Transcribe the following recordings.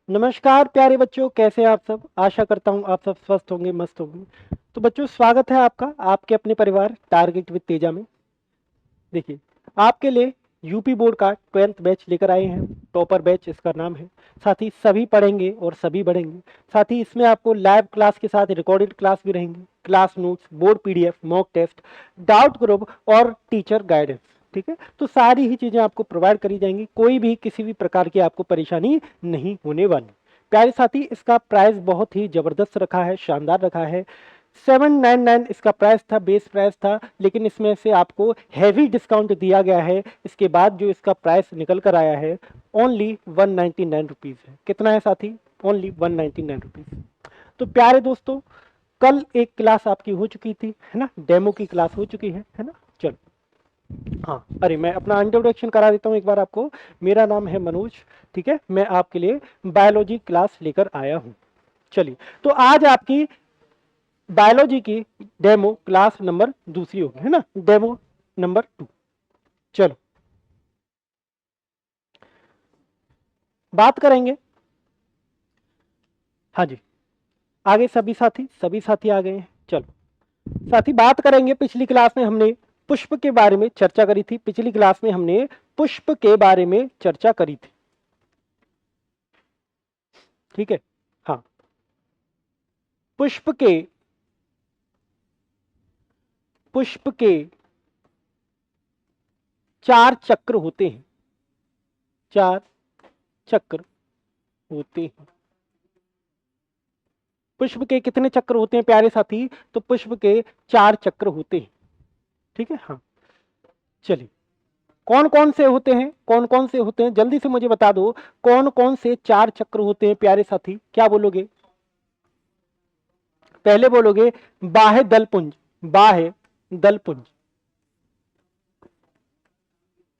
नमस्कार प्यारे बच्चों, कैसे हैं आप सब। आशा करता हूँ आप सब स्वस्थ होंगे, मस्त होंगे। तो बच्चों, स्वागत है आपका आपके अपने परिवार टारगेट विद तेजा में। देखिए, आपके लिए यूपी बोर्ड का 12th बैच लेकर आए हैं। टॉपर बैच इसका नाम है। साथ ही सभी पढ़ेंगे और सभी बढ़ेंगे। साथ ही इसमें आपको लाइव क्लास के साथ रिकॉर्डेड क्लास भी रहेंगे, class notes, board PDF, mock test, doubt group और टीचर गाइडेंस। ठीक है, तो सारी ही चीजें आपको प्रोवाइड करी जाएंगी। कोई भी किसी भी प्रकार की आपको परेशानी नहीं होने वाली। प्यारे साथी, इसका प्राइस बहुत ही जबरदस्त रखा है, शानदार रखा है। 799 इसका प्राइस था, बेस प्राइस था, लेकिन इसमें से आपको हैवी डिस्काउंट दिया गया है। इसके बाद जो इसका प्राइस निकल कर आया है, ओनली 199 रुपीज है। कितना है साथी? Only 199 rupees. तो प्यारे दोस्तों, कल एक क्लास आपकी हो चुकी थी, है ना, डेमो की क्लास हो चुकी है ना। चलो, हाँ, अरे मैं अपना इंट्रोडक्शन करा देता हूँ एक बार आपको। मेरा नाम है मनोज। ठीक है, मैं आपके लिए बायोलॉजी क्लास लेकर आया हूँ। चलिए, तो आज आपकी बायोलॉजी की डेमो क्लास नंबर दूसरी होगी, है ना, डेमो नंबर 2। चलो, बात करेंगे। हाँ जी, आगे सभी साथी आ गए हैं। चलो साथी, बात करेंगे। पिछली क्लास में हमने पुष्प के बारे में चर्चा करी थी। पिछली क्लास में हमने पुष्प के बारे में चर्चा करी थी। ठीक है, हाँ। पुष्प के पुष्प के 4 चक्र होते हैं। 4 चक्र होते हैं। पुष्प के कितने चक्र होते हैं प्यारे साथी? तो पुष्प के 4 चक्र होते हैं। ठीक है, हाँ। चलिए, कौन कौन से होते हैं, कौन कौन से होते हैं, जल्दी से मुझे बता दो। कौन कौन से 4 चक्र होते हैं प्यारे साथी? क्या बोलोगे? पहले बोलोगे बाह्य दलपुंज। बाह्य दलपुंज।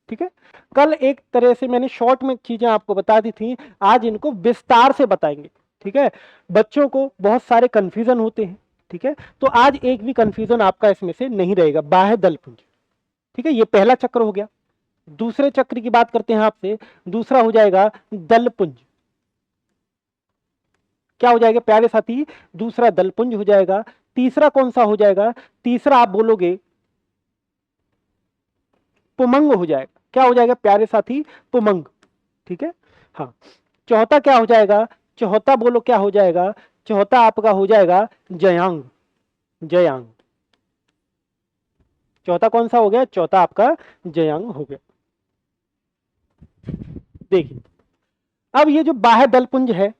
ठीक है, कल एक तरह से मैंने शॉर्ट में चीजें आपको बता दी थी, आज इनको विस्तार से बताएंगे। ठीक है, बच्चों को बहुत सारे कंफ्यूजन होते हैं। ठीक है, तो आज एक भी कंफ्यूजन आपका इसमें से नहीं रहेगा। बाह्य दलपुंज। ठीक है, ये पहला चक्र हो गया। दूसरे चक्र की बात करते हैं आपसे। दूसरा हो जाएगा दलपुंज। क्या हो जाएगा प्यारे साथी? दूसरा दलपुंज हो जाएगा। तीसरा कौन सा हो जाएगा? तीसरा आप बोलोगे पुमंग हो जाएगा। क्या हो जाएगा प्यारे साथी? पुमंग। ठीक है, हाँ। चौथा क्या हो जाएगा? चौथा बोलो क्या हो जाएगा? चौथा आपका हो जाएगा जयांग। जयांग। चौथा कौन सा हो गया? चौथा आपका जयांग हो गया। देखिए, अब ये जो बाह्य दलपुंज है,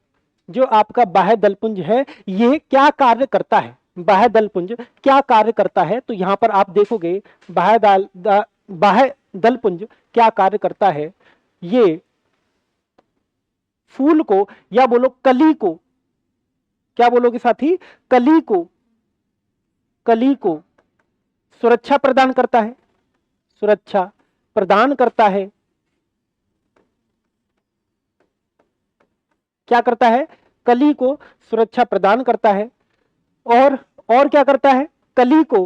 जो आपका बाह्य दलपुंज है, ये क्या कार्य करता है? बाह्य दलपुंज क्या कार्य करता है? तो यहां पर आप देखोगे बाह्य दलपुंज क्या कार्य करता है। ये फूल को, या बोलो कली को, क्या बोलोगे साथी? कली को, कली को सुरक्षा प्रदान करता है। सुरक्षा प्रदान करता है। क्या करता है? कली को सुरक्षा प्रदान करता है। और और क्या करता है? कली को,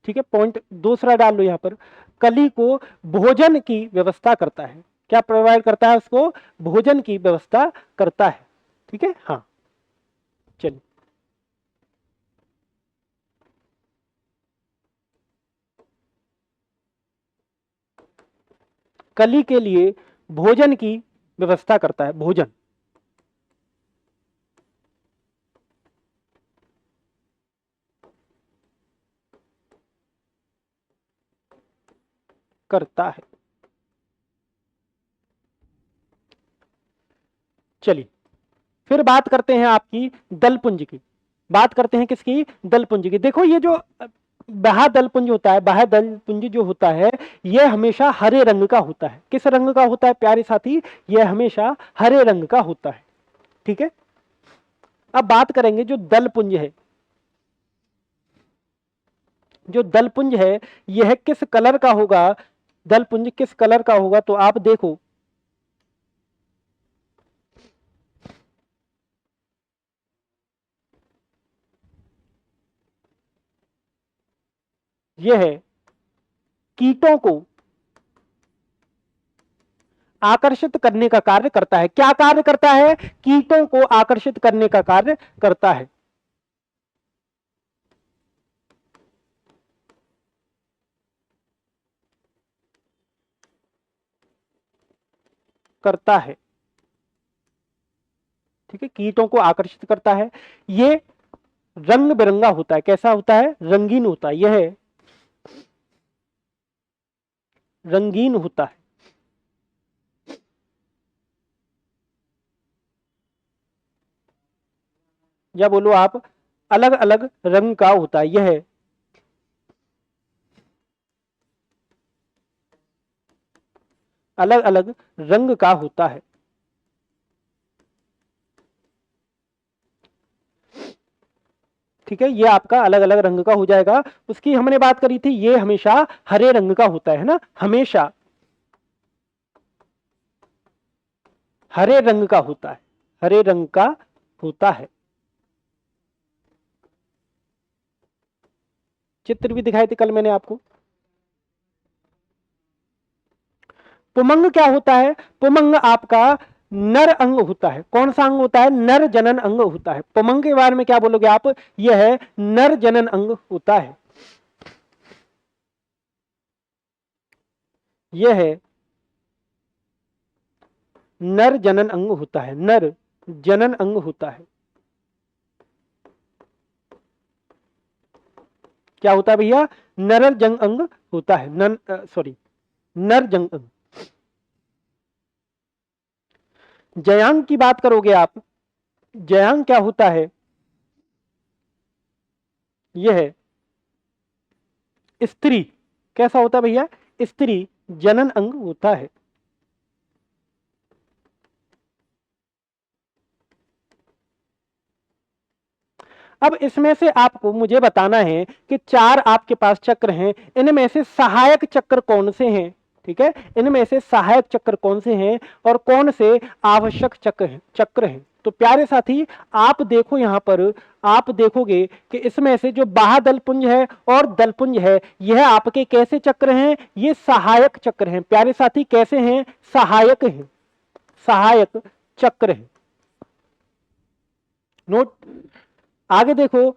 ठीक है, पॉइंट दूसरा डाल लो यहां पर। कली को भोजन की व्यवस्था करता है। क्या प्रोवाइड करता है? उसको भोजन की व्यवस्था करता है। ठीक है, हाँ। चलिए, कली के लिए भोजन की व्यवस्था करता है। भोजन करता है। चलिए, फिर बात करते हैं आपकी दलपुंज की। बात करते हैं किसकी? दलपुंज की। देखो, ये जो बाह्य दलपुंज होता है, बाह्य दलपुंज जो होता है, यह हमेशा हरे रंग का होता है। किस रंग का होता है प्यारे साथी? यह हमेशा हरे रंग का होता है। ठीक है, अब बात करेंगे जो दलपुंज है। जो दलपुंज है, यह किस कलर का होगा? दलपुंज किस कलर का होगा? तो आप देखो, यह कीटों को आकर्षित करने का कार्य करता है। क्या कार्य करता है? कीटों को आकर्षित करने का कार्य करता है। करता है, ठीक है, कीटों को आकर्षित करता है। ये रंग बिरंगा होता है। कैसा होता है? रंगीन होता है। यह रंगीन होता है, या बोलो आप अलग अलग रंग का होता है। यह अलग अलग रंग का होता है। ठीक है, ये आपका अलग अलग रंग का हो जाएगा। उसकी हमने बात करी थी, ये हमेशा हरे रंग का होता है ना, हमेशा हरे रंग का होता है, हरे रंग का होता है। चित्र भी दिखाए थे कल मैंने आपको। पुमंग क्या होता है? पुमंग आपका नर अंग होता है। कौन सा अंग होता है? नर जनन अंग होता है। पुमंग के बारे में क्या बोलोगे आप? यह है नर जनन अंग होता है। यह है नर जनन अंग होता है, नर जनन अंग होता है। क्या होता है भैया? नर जंग अंग होता है, सॉरी नर जंग अंग। जयांग की बात करोगे आप, जयांग क्या होता है? यह है स्त्री। कैसा होता है भैया? स्त्री जनन अंग होता है। अब इसमें से आपको मुझे बताना है कि चार आपके पास चक्र हैं, इनमें से सहायक चक्र कौन से हैं? ठीक है, इनमें से सहायक चक्र कौन से हैं और कौन से आवश्यक चक्र हैं। तो प्यारे साथी, आप देखो यहां पर, आप देखोगे कि इसमें से जो बाह्यदलपुंज है और दलपुंज है, यह आपके कैसे चक्र हैं? ये सहायक चक्र हैं। प्यारे साथी, कैसे हैं? सहायक हैं, सहायक चक्र हैं। नोट, आगे देखो,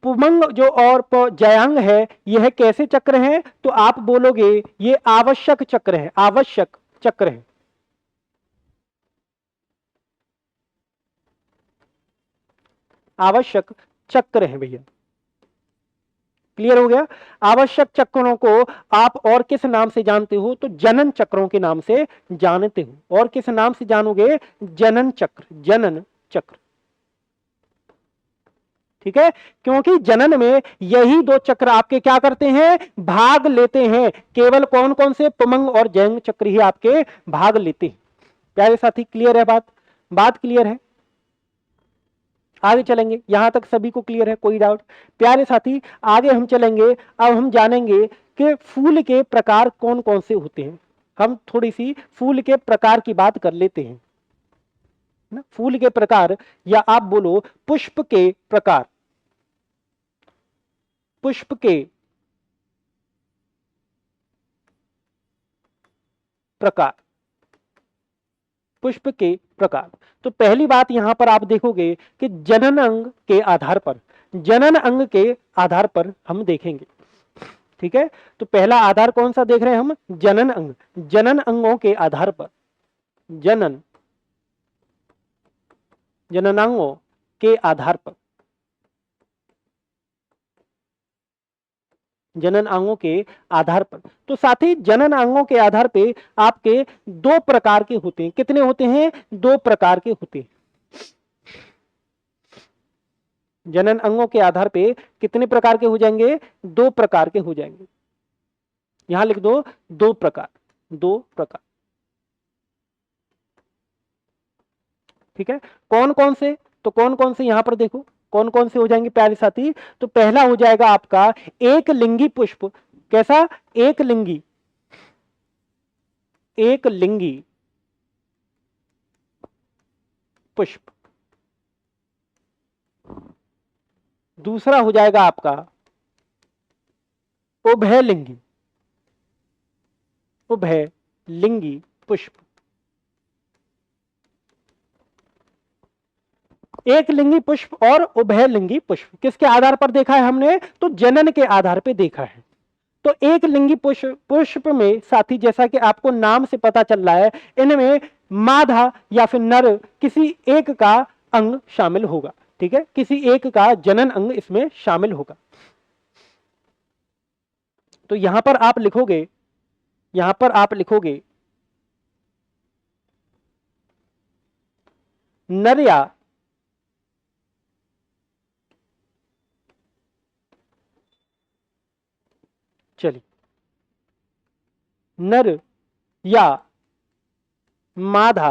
पुमंग जो और जयांग है, यह कैसे चक्र है? तो आप बोलोगे ये आवश्यक चक्र है, आवश्यक चक्र है। आवश्यक चक्र है भैया। क्लियर हो गया? आवश्यक चक्रों को आप और किस नाम से जानते हो? तो जनन चक्रों के नाम से जानते हो। और किस नाम से जानोगे? जनन चक्र, जनन चक्र। ठीक है, क्योंकि जनन में यही दो चक्र आपके क्या करते हैं? भाग लेते हैं। केवल कौन कौन से? पुमंग और जयंग चक्र ही आपके भाग लेते हैं। प्यारे साथी, क्लियर है बात? बात क्लियर है? आगे चलेंगे, यहां तक सभी को क्लियर है? कोई डाउट? प्यारे साथी, आगे हम चलेंगे। अब हम जानेंगे कि फूल के प्रकार कौन कौन से होते हैं। हम थोड़ी सी फूल के प्रकार की बात कर लेते हैं ना। फूल के प्रकार, या आप बोलो पुष्प के प्रकार। पुष्प के प्रकार, पुष्प के प्रकार। तो पहली बात यहां पर आप देखोगे कि जनन अंग के आधार पर, जनन अंग के आधार पर हम देखेंगे। ठीक है, तो पहला आधार कौन सा देख रहे हैं हम? जनन अंग। जनन अंगों के आधार पर, जनन जननांगों के आधार पर, जनन अंगों के आधार पर। तो साथ ही जनन अंगों के आधार पे आपके दो प्रकार के होते हैं। कितने होते हैं? दो प्रकार के होते हैं। जनन अंगों के आधार पे कितने प्रकार के हो जाएंगे? दो प्रकार के हो जाएंगे। यहां लिख दो, दो प्रकार, दो प्रकार। ठीक है, कौन कौन से? तो कौन कौन से यहां पर देखो, कौन कौन से हो जाएंगे प्यारे साथी? तो पहला हो जाएगा आपका एक लिंगी पुष्प। कैसा? एक लिंगी, एक लिंगी पुष्प। दूसरा हो जाएगा आपका उभयलिंगी, उभयलिंगी पुष्प। एक लिंगी पुष्प और उभयलिंगी पुष्प किसके आधार पर देखा है हमने? तो जनन के आधार पर देखा है। तो एक लिंगी पुष्प में साथी, जैसा कि आपको नाम से पता चल रहा है, इनमें मादा या फिर नर किसी एक का अंग शामिल होगा। ठीक है, किसी एक का जनन अंग इसमें शामिल होगा। तो यहां पर आप लिखोगे, यहां पर आप लिखोगे नर या चलिए नर या मादा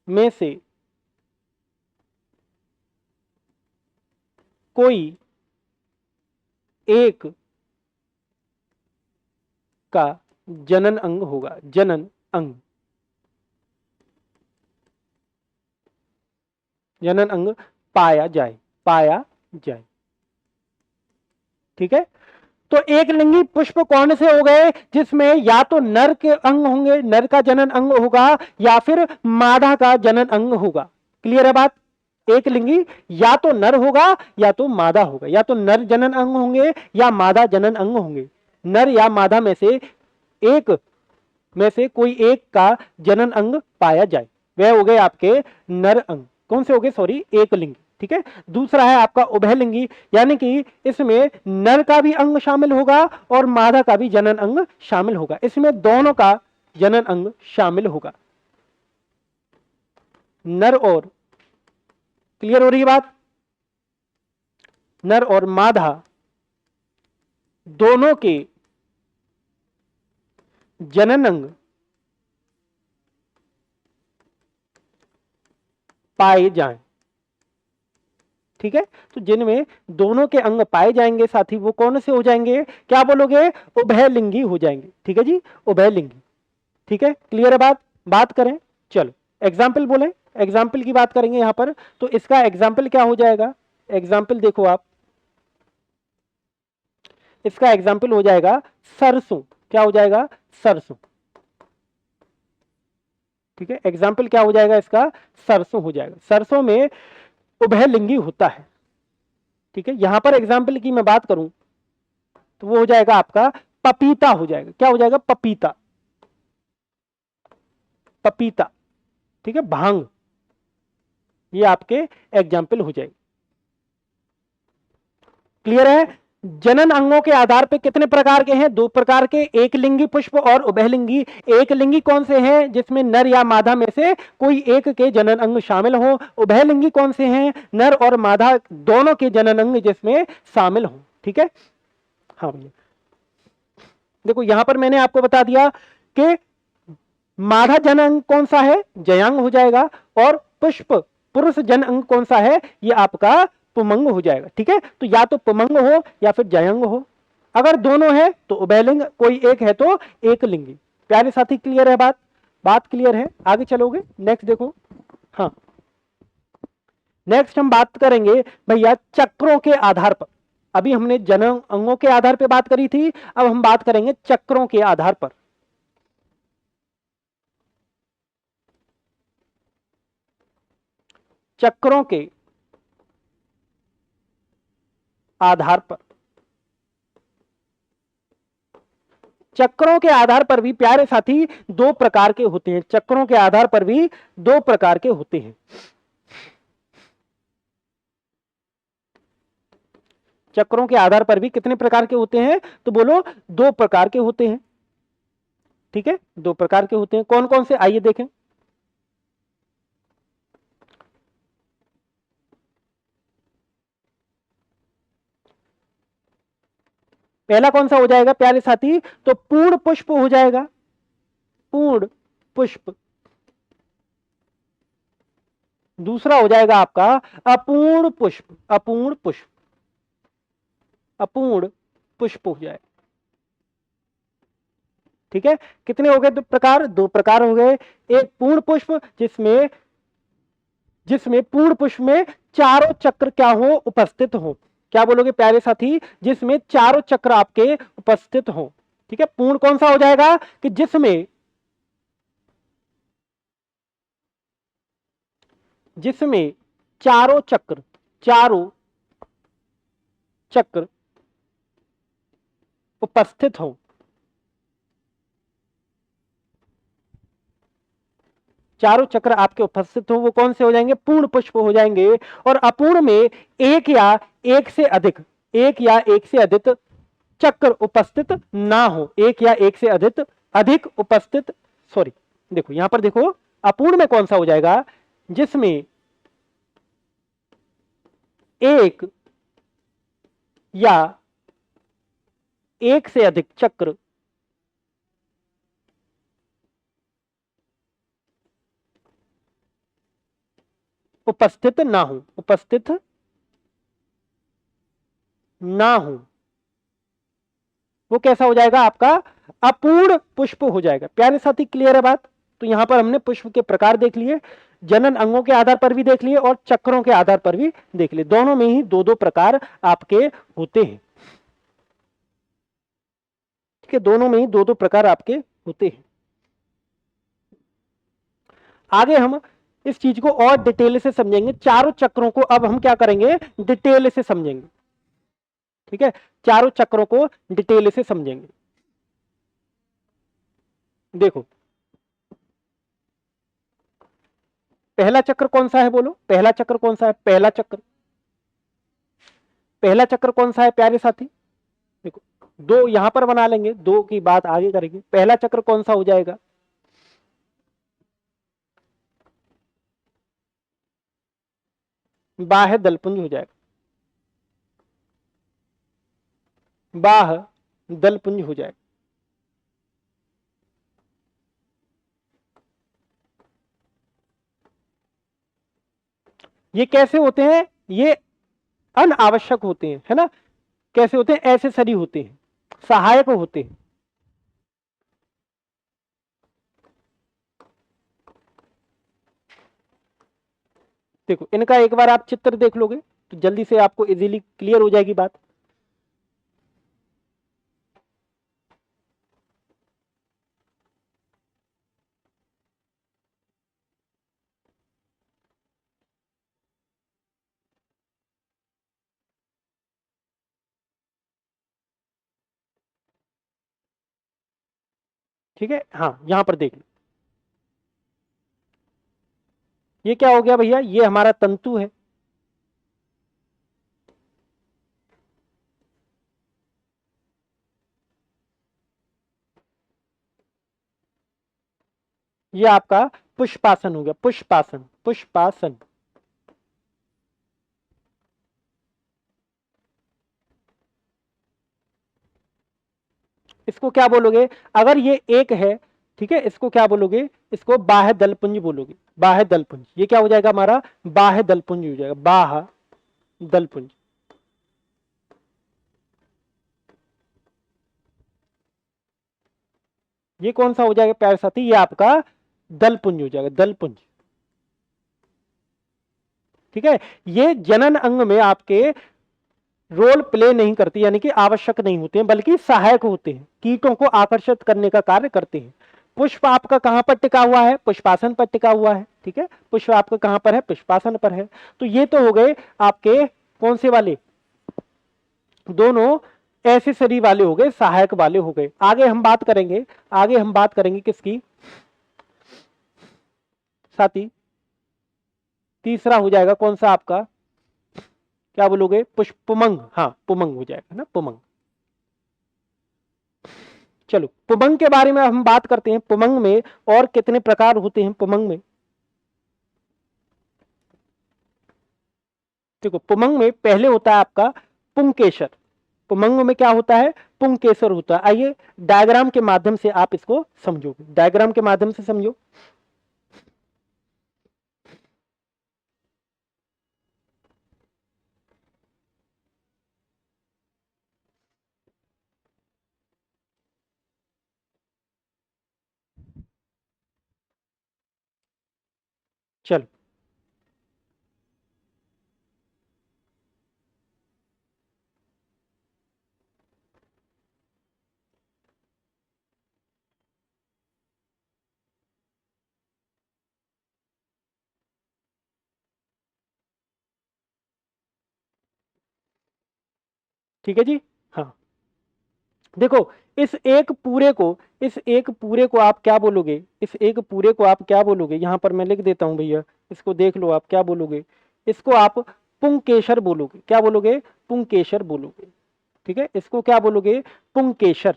में से कोई एक का जनन अंग होगा। जनन अंग, जनन अंग पाया जाए, पाया जाए। ठीक है, तो एक लिंगी पुष्प कौन से हो गए? जिसमें या तो नर के अंग होंगे, नर का जनन अंग होगा, या फिर मादा का जनन अंग होगा। क्लियर है बात? एक लिंगी या तो नर होगा या तो मादा होगा, या तो नर जनन अंग होंगे या मादा जनन अंग होंगे। नर या मादा में से एक में से कोई एक का जनन अंग पाया जाए, वह हो गए आपके नर अंग। कौन से हो गए? सॉरी, एक लिंगी। ठीक है, दूसरा है आपका उभयलिंगी, यानी कि इसमें नर का भी अंग शामिल होगा और मादा का भी जनन अंग शामिल होगा। इसमें दोनों का जनन अंग शामिल होगा, नर और, क्लियर हो रही है बात? नर और मादा दोनों के जनन अंग पाए जाएं। ठीक है, तो जिनमें दोनों के अंग पाए जाएंगे साथी, वो कौन से हो जाएंगे? क्या बोलोगे? उभयलिंगी हो जाएंगे। ठीक है जी, उभयलिंगी। ठीक है, क्लियर है बात? बात करें, चलो एग्जाम्पल बोले, एग्जाम्पल की बात करेंगे यहां पर। तो इसका एग्जाम्पल क्या हो जाएगा? एग्जाम्पल देखो आप, इसका एग्जाम्पल हो जाएगा सरसों। क्या हो जाएगा? सरसों। ठीक है, एग्जाम्पल क्या हो जाएगा इसका? सरसों हो जाएगा। सरसों में उभयलिंगी होता है। ठीक है, यहां पर एग्जाम्पल की मैं बात करूं तो वो हो जाएगा आपका पपीता हो जाएगा। क्या हो जाएगा? पपीता, पपीता। ठीक है, भांग, ये आपके एग्जाम्पल हो जाएगी। क्लियर है? जनन अंगों के आधार पे कितने प्रकार के हैं? दो प्रकार के, एक लिंगी पुष्प और उभयलिंगी। एक लिंगी कौन से हैं? जिसमें नर या मादा में से कोई एक के जनन अंग शामिल हो। उभयलिंगी कौन से हैं? नर और मादा दोनों के जनन अंग जिसमें शामिल हो। ठीक है, हाँ भैया देखो यहां पर मैंने आपको बता दिया कि मादा जन अंग कौन सा है? जयांग हो जाएगा, और पुष्प पुरुष जन अंग कौन सा है? ये आपका पुमंग हो जाएगा। ठीक है, तो या तो पुमंग हो या फिर जयंग हो। अगर दोनों है तो उभयलिंग, कोई एक है तो एक लिंगी। प्यारे साथी क्लियर है बात? बात क्लियर है? आगे चलोगे, नेक्स्ट देखो। हाँ, नेक्स्ट हम बात करेंगे भैया चक्रों के आधार पर। अभी हमने जनन अंगों के आधार पर बात करी थी, अब हम बात करेंगे चक्रों के आधार पर। चक्रों के आधार पर, चक्रों के आधार पर भी प्यारे साथी दो प्रकार के होते हैं। चक्रों के आधार पर भी दो प्रकार के होते हैं। चक्रों के आधार पर भी कितने प्रकार के होते हैं? तो बोलो दो प्रकार के होते हैं। ठीक है, दो प्रकार के होते हैं। कौन कौन से? आइए देखें। पहला कौन सा हो जाएगा प्यारे साथी? तो पूर्ण पुष्प हो जाएगा, पूर्ण पुष्प। दूसरा हो जाएगा आपका अपूर्ण पुष्प, अपूर्ण पुष्प, अपूर्ण पुष्प हो जाएगा। ठीक है, कितने हो गए? दो प्रकार, दो प्रकार हो गए। एक पूर्ण पुष्प जिसमें जिसमें पूर्ण पुष्प में चारों चक्र क्या हो? उपस्थित हो। क्या बोलोगे प्यारे साथी? जिसमें चारों चक्र आपके उपस्थित हो। ठीक है, पूर्ण कौन सा हो जाएगा? कि जिसमें जिसमें चारों चक्र उपस्थित हों। चारों चक्र आपके उपस्थित हो, वो कौन से हो जाएंगे? पूर्ण पुष्प हो जाएंगे। और अपूर्ण में एक या एक से अधिक चक्र उपस्थित ना हो, एक या एक से अधिक उपस्थित, सॉरी, देखो यहां पर देखो, अपूर्ण में कौन सा हो जाएगा? जिसमें एक या एक से अधिक चक्र उपस्थित ना हो, उपस्थित ना हो, वो कैसा हो जाएगा? आपका अपूर्ण पुष्प हो जाएगा। प्यारे साथी, क्लियर है बात? तो यहां पर हमने पुष्प के प्रकार देख लिए, जनन अंगों के आधार पर भी देख लिए और चक्रों के आधार पर भी देख लिए। दोनों में ही दो दो प्रकार आपके होते हैं। ठीक है, दोनों में ही दो दो प्रकार आपके होते हैं। आगे हम इस चीज को और डिटेल से समझेंगे। चारों चक्रों को अब हम क्या करेंगे? डिटेल से समझेंगे। ठीक है, चारों चक्रों को डिटेल से समझेंगे। देखो, पहला चक्र कौन सा है? बोलो, पहला चक्र कौन सा है? पहला चक्र कौन सा है प्यारे साथी? देखो, दो यहां पर बना लेंगे, दो की बात आगे करेंगे। पहला चक्र कौन सा हो जाएगा? बाह्य दलपुंज हो जाएगा, बाह्य दलपुंज हो जाएगा। ये कैसे होते हैं? ये अनावश्यक होते हैं, है ना? कैसे होते हैं? एक्सेसरी होते हैं, सहायक होते हैं। देखो, इनका एक बार आप चित्र देख लोगे तो जल्दी से आपको इजीली क्लियर हो जाएगी बात। ठीक है, हाँ, यहां पर देख लो। ये क्या हो गया भैया? ये हमारा तंतु है। ये आपका पुष्पासन हो गया, पुष्पासन, पुष्पासन। इसको क्या बोलोगे? अगर ये एक है, ठीक है, इसको क्या बोलोगे? इसको बाह्य दलपुंज बोलोगे, बाह्य दलपुंज। ये क्या हो जाएगा हमारा? बाह्य दलपुंज हो जाएगा, बाह्य दलपुंज। ये कौन सा हो जाएगा प्यारे साथी? ये आपका दलपुंज हो जाएगा, दलपुंज। ठीक है, ये जनन अंग में आपके रोल प्ले नहीं करती, यानी कि आवश्यक नहीं होते हैं, बल्कि सहायक होते हैं, कीटों को आकर्षित करने का कार्य करते हैं। पुष्प आपका कहां पर टिका हुआ है? पुष्पासन पर टिका हुआ है। ठीक है, पुष्प आपका कहां पर है? पुष्पासन पर है। तो ये तो हो गए आपके कौन से वाले? दोनों एक्सेसरी वाले हो गए, सहायक वाले हो गए। आगे हम बात करेंगे, आगे हम बात करेंगे किसकी साथी? तीसरा हो जाएगा कौन सा आपका? क्या बोलोगे? पुष्प, पुमंग। हाँ, पुमंग हो जाएगा ना, पुमंग। चलो, पुमंग के बारे में हम बात करते हैं। पुमंग में और कितने प्रकार होते हैं? पुमंग में देखो, पुमंग में पहले होता है आपका पुंकेसर। पुमंग में क्या होता है? पुंकेसर होता है। आइए डायग्राम के माध्यम से आप इसको समझोगे, डायग्राम के माध्यम से समझो। चलो, ठीक है जी। हाँ देखो, इस एक पूरे को आप क्या बोलोगे, इस एक पूरे को आप क्या बोलोगे, यहां पर मैं लिख देता हूं भैया, इसको देख लो आप क्या बोलोगे, इसको आप पुंकेशर बोलोगे। क्या बोलोगे? पुंकेशर बोलोगे। ठीक है, इसको क्या बोलोगे? पुंकेशर,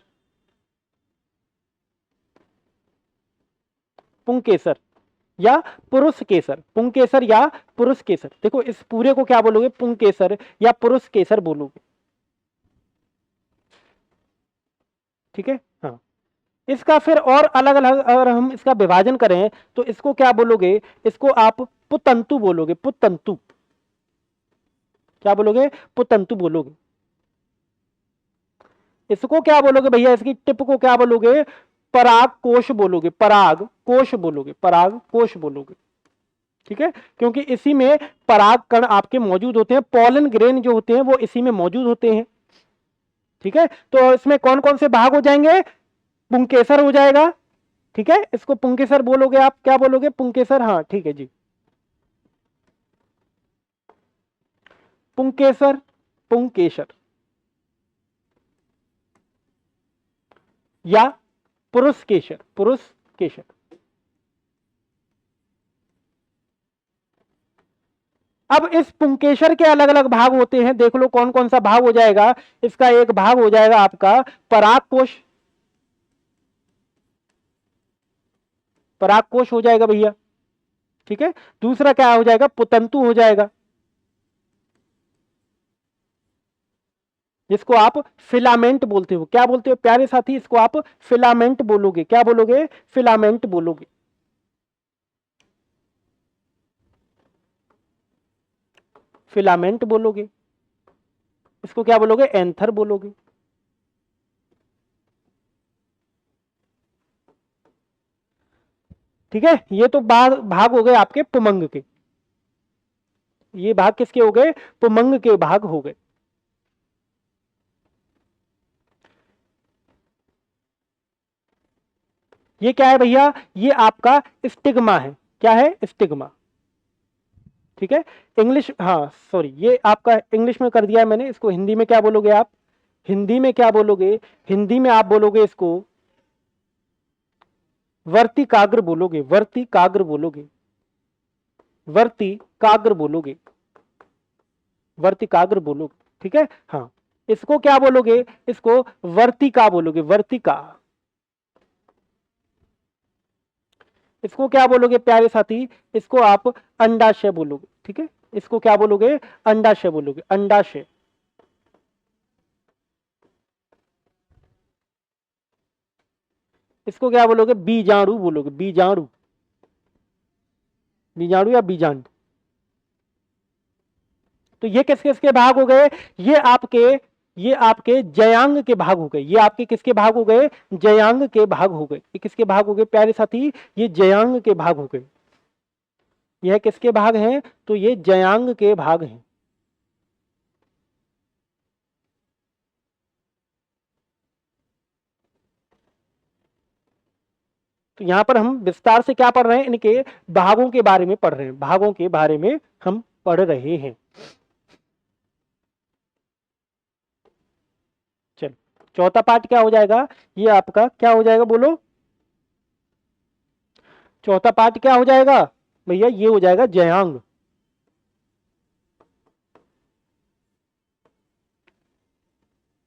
पुंकेसर या पुरुष केसर, पुंकेसर या पुरुष केसर। देखो इस पूरे को क्या बोलोगे? पुंकेसर या पुरुष केसर बोलोगे। ठीक है। हाँ, इसका फिर और अलग अलग अगर हम इसका विभाजन करें तो इसको क्या बोलोगे? इसको आप पुतंतु बोलोगे, पुतंतु। क्या बोलोगे? पुतंतु बोलोगे। इसको क्या बोलोगे भैया? इसकी टिप को क्या बोलोगे? पराग कोश बोलोगे, पराग कोश बोलोगे, पराग कोश बोलोगे। ठीक है, क्योंकि इसी में पराग कण आपके मौजूद होते हैं, पॉलन ग्रेन जो होते हैं वो इसी में मौजूद होते हैं। ठीक है, तो इसमें कौन कौन से भाग हो जाएंगे? पुंकेसर हो जाएगा। ठीक है, इसको पुंकेसर बोलोगे आप। क्या बोलोगे? पुंकेसर। हाँ ठीक है जी, पुंकेसर, पुंकेसर या पुरुष केशर, पुरुष केशर। अब इस पुंकेसर के अलग अलग भाग होते हैं, देख लो कौन कौन सा भाग हो जाएगा। इसका एक भाग हो जाएगा आपका पराग कोश, पराग कोश हो जाएगा भैया। ठीक है, दूसरा क्या हो जाएगा? पुतंतु हो जाएगा, जिसको आप फिलामेंट बोलते हो। क्या बोलते हो प्यारे साथी? इसको आप फिलामेंट बोलोगे। क्या बोलोगे? फिलामेंट बोलोगे। फिलामेंट बोलोगे। इसको क्या बोलोगे? एंथर बोलोगे। ठीक है, ये तो भाग हो गए आपके पुमंग के। ये भाग किसके हो गए? पुमंग के भाग हो गए। ये क्या है भैया? ये आपका स्टिग्मा है। क्या है? स्टिग्मा। ठीक है, इंग्लिश, हाँ सॉरी, ये आपका इंग्लिश में कर दिया है मैंने। इसको हिंदी में क्या बोलोगे आप? हिंदी में क्या बोलोगे? हिंदी में आप बोलोगे इसको वर्तिकाग्र बोलोगे, वर्तिकाग्र बोलोगे, वर्तिकाग्र बोलोगे, वर्तिकाग्र बोलोगे। ठीक है। हाँ, इसको क्या बोलोगे? इसको वर्तिका बोलोगे, वर्तिका। इसको क्या बोलोगे प्यारे साथी? इसको आप अंडाशय बोलोगे। ठीक है, इसको क्या बोलोगे? अंडाशय बोलोगे, अंडाशय। इसको क्या बोलोगे? बीजाणु बोलोगे, बीजाणु, बीजाणु या बीजांड। तो ये किस किस के भाग हो गए? ये आपके ये आपके जयांग के भाग हो गए। ये आपके किसके भाग हो गए? जयांग के भाग हो गए। ये किसके भाग हो गए प्यारे साथी? ये जयांग के भाग हो गए। यह किसके भाग हैं? तो ये जयांग के भाग हैं। तो यहां पर हम विस्तार से क्या पढ़ रहे हैं? इनके भागों के बारे में पढ़ रहे हैं, भागों के बारे में हम पढ़ रहे हैं। चलो, चौथा पार्ट क्या हो जाएगा? ये आपका क्या हो जाएगा? बोलो, चौथा पार्ट क्या हो जाएगा भैया? ये हो जाएगा जयांग।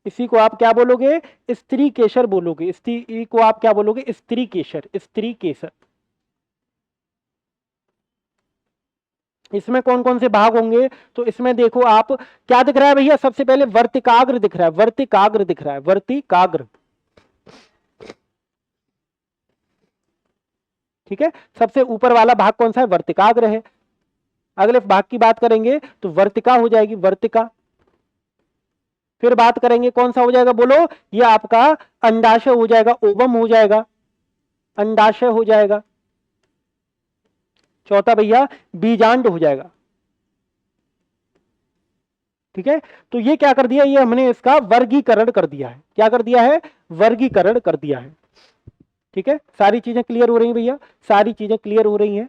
इसी को आप क्या बोलोगे? स्त्री केसर बोलोगे। स्त्री को आप क्या बोलोगे? स्त्री केसर, स्त्री केसर। इसमें कौन कौन से भाग होंगे? तो इसमें देखो आप क्या दिख रहा है भैया? सबसे पहले वर्तिकाग्र दिख रहा है, वर्तिकाग्र दिख रहा है, वर्तिकाग्र। ठीक है, सबसे ऊपर वाला भाग कौन सा है? वर्तिकाग्र है। अगले भाग की बात करेंगे तो वर्तिका हो जाएगी, वर्तिका। फिर बात करेंगे कौन सा हो जाएगा? बोलो, ये आपका अंडाशय हो जाएगा, ओवम हो जाएगा, अंडाशय हो जाएगा। चौथा भैया बीजांड हो जाएगा। ठीक है, तो ये क्या कर दिया? ये हमने इसका वर्गीकरण कर दिया है। क्या कर दिया है? वर्गीकरण कर दिया है। ठीक है, सारी चीजें क्लियर हो रही हैं भैया? सारी चीजें क्लियर हो रही हैं।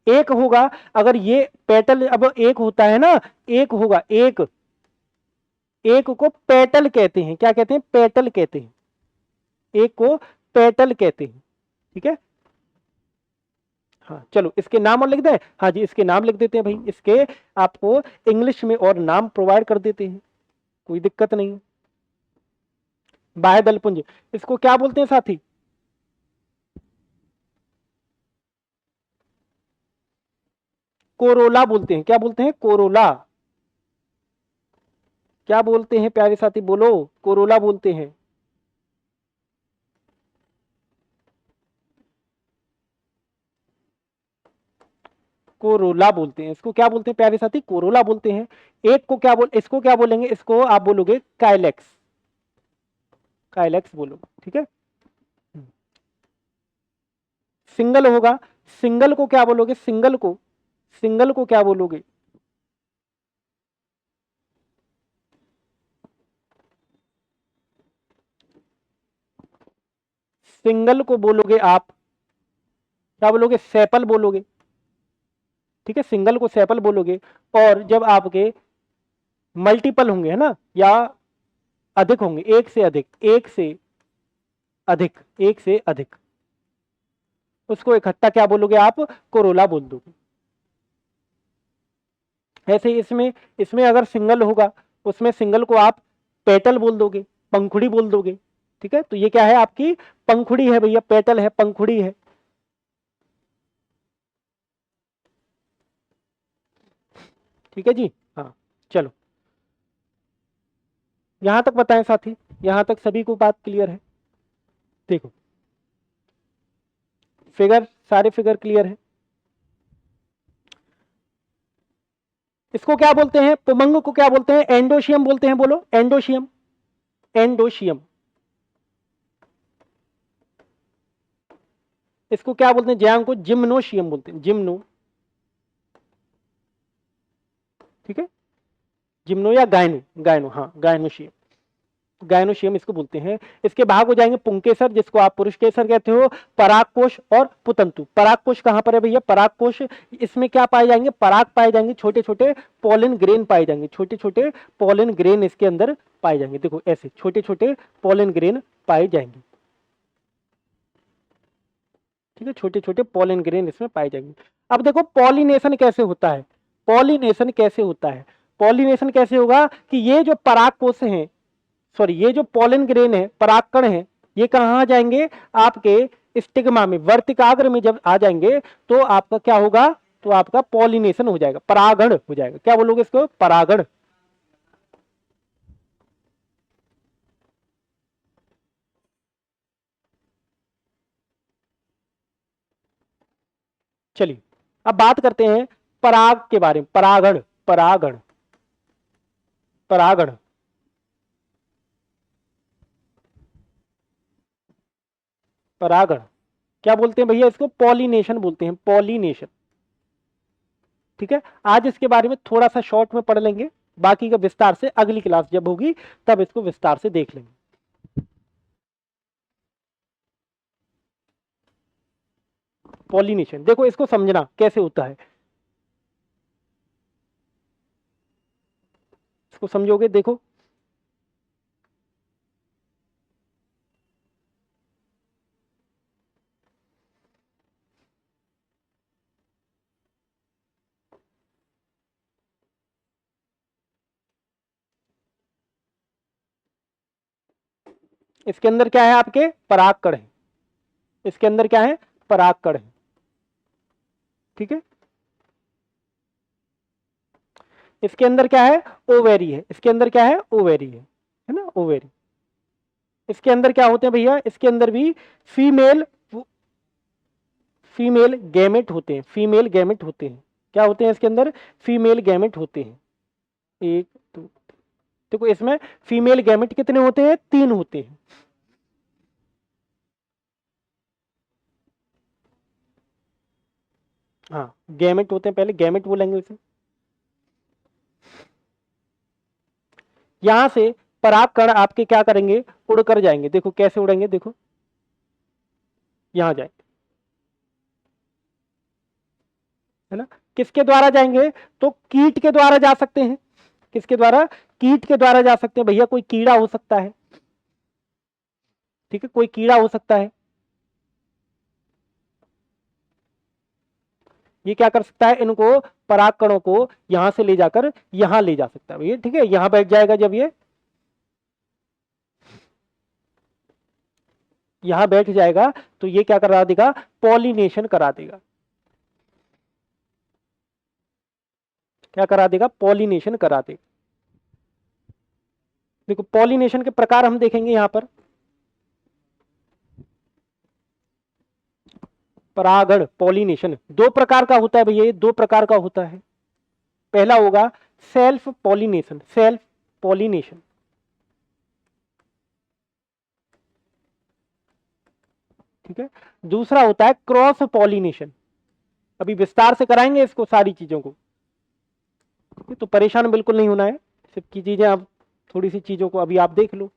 एक होगा, अगर ये पेटल अब एक होता है ना, एक होगा, एक एक को पेटल कहते हैं। क्या कहते हैं? पेटल कहते हैं। एक को पेटल कहते हैं। ठीक है। हाँ चलो इसके नाम और लिख दें। हाँ जी इसके नाम लिख देते हैं भाई, इसके आपको इंग्लिश में और नाम प्रोवाइड कर देते हैं, कोई दिक्कत नहीं। बाह्य दलपुंज, इसको क्या बोलते हैं साथी? कोरोला बोलते हैं। क्या बोलते हैं? कोरोला। क्या बोलते हैं प्यारे साथी? बोलो। कोरोला बोलते हैं। कोरोला बोलते हैं इसको। क्या बोलते हैं प्यारे साथी? कोरोला बोलते हैं। एक को क्या बोल, इसको क्या बोलेंगे? इसको आप बोलोगे काइलेक्स। काइलेक्स बोलोगे। ठीक है। सिंगल होगा, सिंगल को क्या बोलोगे? सिंगल को, सिंगल को क्या बोलोगे? सिंगल को बोलोगे आप, क्या बोलोगे? सेपल बोलोगे। ठीक है, सिंगल को सेपल बोलोगे। और जब आपके मल्टीपल होंगे, है ना, या अधिक होंगे, एक से अधिक, एक से अधिक, एक से अधिक, उसको इकट्ठा क्या बोलोगे आप? कोरोला बोल दोगे। ऐसे ही इसमें, इसमें अगर सिंगल होगा, उसमें सिंगल को आप पेटल बोल दोगे, पंखुड़ी बोल दोगे। ठीक है, तो ये क्या है? आपकी पंखुड़ी है भैया, पेटल है, पंखुड़ी है। ठीक है जी। हाँ चलो, यहां तक बताएं साथी, यहां तक सभी को बात क्लियर है? देखो फिगर, सारे फिगर क्लियर है। इसको क्या बोलते हैं? पुमंग को क्या बोलते हैं? एंडोशियम बोलते हैं। बोलो एंडोशियम। एंडोशियम। इसको क्या बोलते हैं? जयांग को जिम्नोशियम बोलते हैं। जिम्नो। ठीक है, जिम्नो या गायनो, गायनो, हाँ गायनोशियम। गायनोशियम इसको बोलते हैं। इसके भाग हो जाएंगे पुंकेसर, जिसको आप पुरुष केसर कहते हो, परागकोश और पुतंतु। परागकोश कहां पर है भैया? परागकोश, इसमें क्या पाए जाएंगे? पराग पाए जाएंगे, छोटे छोटे पोलन ग्रेन पाए जाएंगे, छोटे छोटे पोलन ग्रेन इसके अंदर पाए जाएंगे। देखो ऐसे छोटे छोटे पोलन ग्रेन पाए जाएंगे। ठीक है, छोटे छोटे पोलन ग्रेन इसमें पाए जाएंगे। अब देखो पॉलिनेशन कैसे होता है? पॉलिनेशन कैसे होता है? पॉलिनेशन कैसे होगा कि ये जो परागकोश हैं, सॉरी ये जो पोलन ग्रेन है, परागकण है, ये कहां आ जाएंगे? आपके स्टिग्मा में, वर्तिकाग्र में जब आ जाएंगे तो आपका क्या होगा? तो आपका पॉलिनेशन हो जाएगा, परागण हो जाएगा। क्या बोलोगे इसको? परागण। चलिए अब बात करते हैं पराग के बारे में। परागण, परागण, परागण। परागण क्या बोलते हैं भैया? इसको पॉलिनेशन बोलते हैं, पॉलिनेशन। ठीक है, आज इसके बारे में थोड़ा सा शॉर्ट में पढ़ लेंगे, बाकी का विस्तार से अगली क्लास जब होगी तब इसको विस्तार से देख लेंगे। पॉलिनेशन देखो, इसको समझना कैसे होता है, इसको समझोगे। देखो इसके अंदर क्या है? आपके परागकण है। इसके अंदर क्या है? परागकण है। ठीक है, इसके अंदर क्या है? ओवेरी है। इसके अंदर क्या है? ओवेरी है ना, ओवेरी। इसके अंदर क्या होते हैं भैया? इसके अंदर भी फीमेल, फीमेल गैमेट होते हैं, फीमेल गैमेट होते हैं। क्या होते हैं इसके अंदर? फीमेल गैमेट होते हैं। एक, दो, देखो इसमें फीमेल गैमेट कितने होते हैं? 3 होते हैं। हाँ गैमेट होते हैं, पहले गैमेट बोलेंगे उसे। यहां से परागकण आपके क्या करेंगे? उड़कर जाएंगे। देखो कैसे उड़ेंगे, देखो यहां जाएंगे, है ना। किसके द्वारा जाएंगे? तो कीट के द्वारा जा सकते हैं। किसके द्वारा? कीट के द्वारा जा सकते हैं भैया, कोई कीड़ा हो सकता है, ठीक है, कोई कीड़ा हो सकता है, ये क्या कर सकता है, इनको परागकणों को यहां से ले जाकर यहां ले जा सकता है भैया, ठीक है, यहां बैठ जाएगा, जब ये यहां बैठ जाएगा तो ये क्या करा देगा, पॉलिनेशन करा देगा, क्या करा देगा, पॉलिनेशन करा देगा। देखो पॉलिनेशन के प्रकार हम देखेंगे यहां पर, परागण पॉलिनेशन दो प्रकार का होता है भैया, ये दो प्रकार का होता है। पहला होगा सेल्फ पॉलिनेशन, सेल्फ पॉलिनेशन, ठीक है। दूसरा होता है क्रॉस पॉलिनेशन, अभी विस्तार से कराएंगे इसको सारी चीजों को, तो परेशान बिल्कुल नहीं होना है, सबकी चीजें आप थोड़ी सी चीजों को अभी आप देख लो।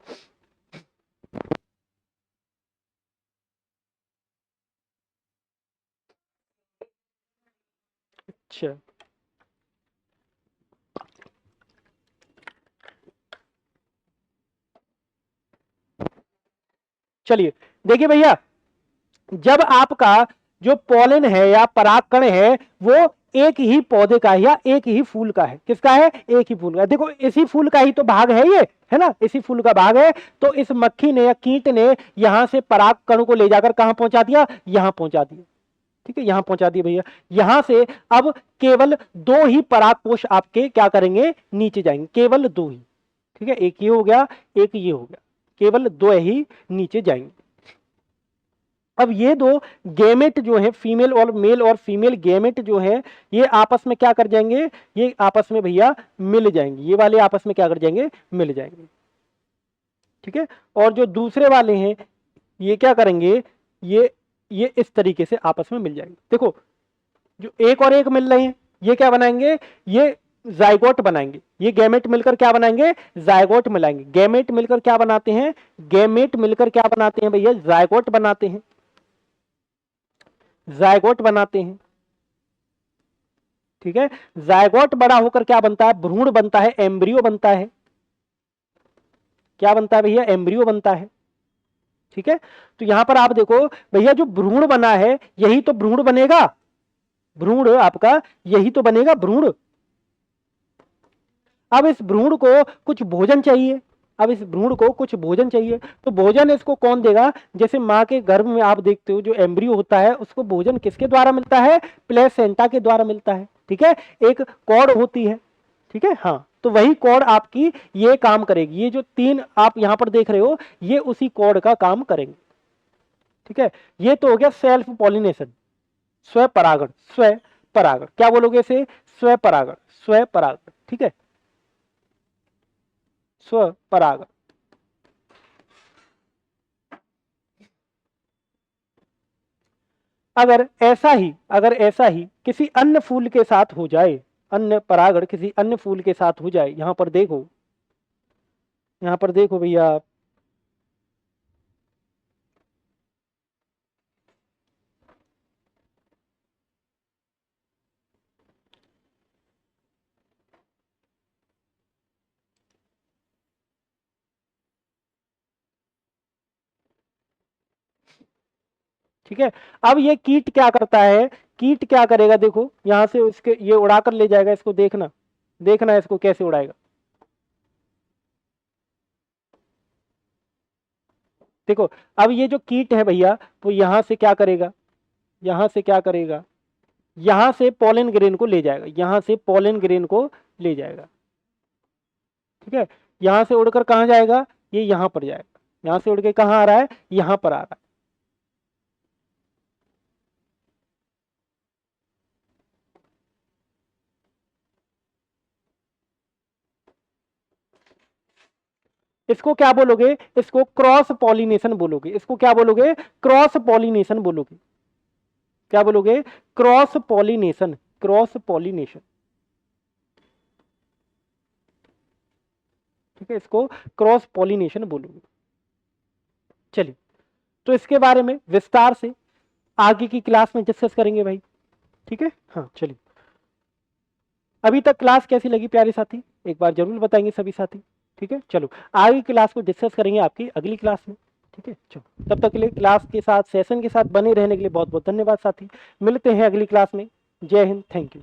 अच्छा, चलिए देखिए भैया, जब आपका जो पोलन है या परागकण है वो एक ही पौधे का है या एक ही फूल का है, किसका है, एक ही फूल का, देखो इसी फूल का ही तो भाग है ये, है ना, इसी फूल का भाग है, तो इस मक्खी ने या कीट ने यहां से परागकण को ले जाकर कहां पहुंचा दिया, यहां पहुंचा दिया, ठीक है, यहां पहुंचा दिया भैया। यहां से अब केवल दो ही परागकोश आपके क्या करेंगे, नीचे जाएंगे, केवल दो ही, ठीक है, एक ये हो गया, एक ये हो गया, केवल दो ही नीचे जाएंगे। अब ये दो गैमेट जो है, फीमेल और मेल और फीमेल गैमेट जो है, ये आपस में क्या कर जाएंगे, ये आपस में भैया मिल जाएंगे, ये वाले आपस में क्या कर जाएंगे, मिल जाएंगे, ठीक है। और जो दूसरे वाले हैं ये क्या करेंगे, ये इस तरीके से आपस में मिल जाएंगे। देखो जो एक और एक मिल रहे हैं ये क्या बनाएंगे, ये जाइगोट बनाएंगे, ये गैमेट मिलकर क्या बनाएंगे, जाइगोट मिलाएंगे, गैमेट मिलकर क्या बनाते हैं, गैमेट मिलकर क्या बनाते हैं भैया, जाइगोट बनाते हैं, जायगोट बनाते हैं, ठीक है। जायगोट बड़ा होकर क्या बनता है, भ्रूण बनता है, एम्ब्रियो बनता है, क्या बनता है भैया, एम्ब्रियो बनता है, ठीक है। तो यहां पर आप देखो भैया जो भ्रूण बना है यही तो भ्रूण बनेगा, भ्रूण आपका यही तो बनेगा भ्रूण। अब इस भ्रूण को कुछ भोजन चाहिए, अब इस भ्रूण को कुछ भोजन चाहिए, तो भोजन इसको कौन देगा, जैसे मां के गर्भ में आप देखते हो जो एम्ब्रियो होता है उसको भोजन किसके द्वारा मिलता है, प्लेसेंटा के द्वारा मिलता है, ठीक है, एक कॉर्ड होती है, ठीक है, हाँ, तो वही कॉर्ड आपकी ये काम करेगी, ये जो तीन आप यहां पर देख रहे हो ये उसी कॉर्ड का काम करेंगे, ठीक है। ये तो हो गया सेल्फ पॉलिनेशन, स्व परागण, स्व परागण क्या बोलोगे इसे, स्व परागण, स्व परागण, ठीक है, स्व परागण। अगर ऐसा ही किसी अन्य फूल के साथ हो जाए, अन्य परागण किसी अन्य फूल के साथ हो जाए, यहां पर देखो, यहां पर देखो भैया आप, ठीक है। अब ये कीट क्या करता है, कीट क्या करेगा, देखो यहां से उसके ये उड़ाकर ले जाएगा इसको, देखना देखना इसको कैसे उड़ाएगा, देखो अब ये जो कीट है भैया वो यहां से क्या करेगा, यहां से क्या करेगा, यहां से पोलन ग्रेन को ले जाएगा, यहां से पोलन ग्रेन को ले जाएगा, ठीक है। यहां से उड़कर कहां जाएगा, ये यहां पर जाएगा, यहां से उड़ के कहां आ रहा है, यहां पर आ रहा है, इसको क्या बोलोगे, इसको क्रॉस पॉलिनेशन बोलोगे, इसको क्या बोलोगे, क्रॉस पॉलिनेशन बोलोगे, क्या बोलोगे, क्रॉस पॉलिनेशन, क्रॉस पॉलिनेशन, ठीक है, इसको क्रॉस पॉलिनेशन बोलोगे। चलिए तो इसके बारे में विस्तार से आगे की क्लास में डिस्कस करेंगे भाई, ठीक है, हाँ चलिए। अभी तक क्लास कैसी लगी प्यारे साथी, एक बार जरूर बताएंगे सभी साथी। ठीक है, चलो आगे क्लास को डिस्कस करेंगे आपकी अगली क्लास में। ठीक है, चलो तब तक के लिए क्लास के साथ, सेशन के साथ बने रहने के लिए बहुत बहुत धन्यवाद साथी। मिलते हैं अगली क्लास में। जय हिंद, थैंक यू।